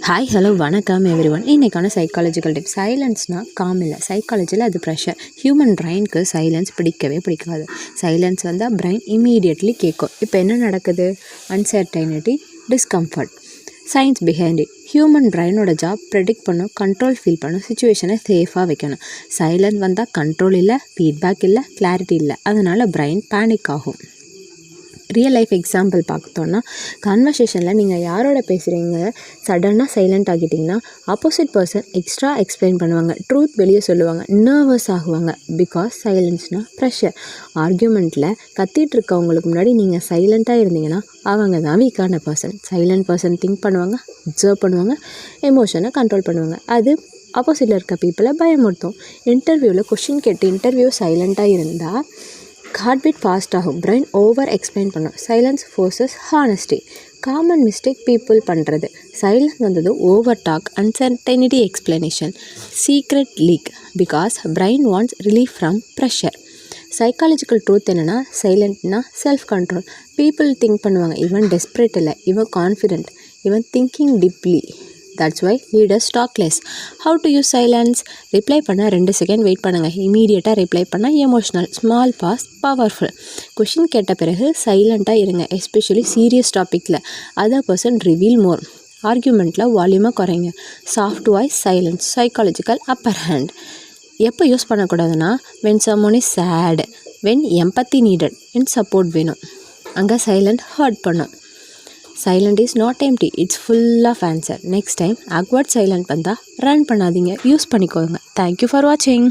Hi hello வணக்கம் everyone. இன்றைக்கான psychological tip. சைலன்ஸ்னால் com இல்லை, சைக்காலஜியில் அது ப்ரெஷர். ஹியூமன் பிரெயினுக்கு சைலன்ஸ் பிடிக்கவே பிடிக்காது. சைலன்ஸ் வந்தால் பிரெயின் இமீடியட்லி கேட்கும். இப்போ என்ன நடக்குது? Uncertainty, discomfort. Science behind it. Human பிரெயினோட ஜாப் ப்ரெடிக்ட் பண்ணும், கண்ட்ரோல் ஃபீல் பண்ணும், சுச்சுவேஷனை சேஃபாக வைக்கணும். சைலண்ட் வந்தால் கண்ட்ரோல் இல்லை, ஃபீட்பேக் இல்லை, கிளாரிட்டி இல்லை. அதனால் பிரெயின் பேனிக் ஆகும். ரியல் லைஃப் எக்ஸாம்பிள் பார்த்தோன்னா, கான்வர்சேஷனில் நீங்கள் யாரோட பேசுகிறீங்க, சடனாக சைலண்ட் ஆகிட்டிங்கன்னா ஆப்போசிட் பர்சன் எக்ஸ்ட்ரா எக்ஸ்பிளைன் பண்ணுவாங்க, ட்ரூத் வெளியே சொல்லுவாங்க, நர்வஸ் ஆகுவாங்க. பிகாஸ் சைலன்ஸ்னால் ப்ரெஷர். ஆர்கியூமெண்ட்டில் கத்திட்டு இருக்கவங்களுக்கு முன்னாடி நீங்கள் சைலண்ட்டாக இருந்தீங்கன்னா அவங்க தான் வீக்கான பர்சன். சைலண்ட் பர்சன் திங்க் பண்ணுவாங்க, அப்சர்வ் பண்ணுவாங்க, எமோஷனை கண்ட்ரோல் பண்ணுவாங்க. அது ஆப்போசிட்டில் இருக்க பீப்புளை பயமுறுத்தும். இன்டர்வியூவில் கொஷின் கேட்டு இன்டர்வியூ சைலண்ட்டாக இருந்தால் ஹார்ட் பீட் ஃபாஸ்ட் ஆகும், பிரெயின் ஓவர் எக்ஸ்பிளைன் பண்ணும். Silence forces honesty. Common mistake people பண்ணுறது. சைலன்ஸ் வந்தது over talk, uncertainty explanation, secret leak. Because brain wants relief from pressure. Psychological truth என்னென்னா, சைலண்ட்னா செல்ஃப் கண்ட்ரோல். பீப்புள் திங்க் பண்ணுவாங்க, இவன் desperate இல்லை, இவன் கான்ஃபிடென்ட், இவன் thinking deeply. That's why leaders talk less. How to use silence? Reply பண்ண 2 second wait பண்ணுங்கள். இமீடியட்டாக ரிப்ளை பண்ணால் emotional. Small pass powerful. Question கேட்ட பிறகு சைலண்ட்டாக இருங்க, எஸ்பெஷலி சீரியஸ் டாப்பிக்கில். Other person reveal more. ஆர்கியூமெண்ட்டில் வால்யூமாக குறைங்க. Soft voice silence, psychological upper hand. எப்போ யூஸ் பண்ணக்கூடாதுன்னா, when someone is sad, when empathy needed, when support வேணும், அங்கே சைலண்ட் ஹர்ட் பண்ணும். Silent is not empty, it's full of answer. Next time awkward silent வந்தால் run பண்ணாதீங்க, use பண்ணிக்கோங்க. Thank you for வாட்சிங்.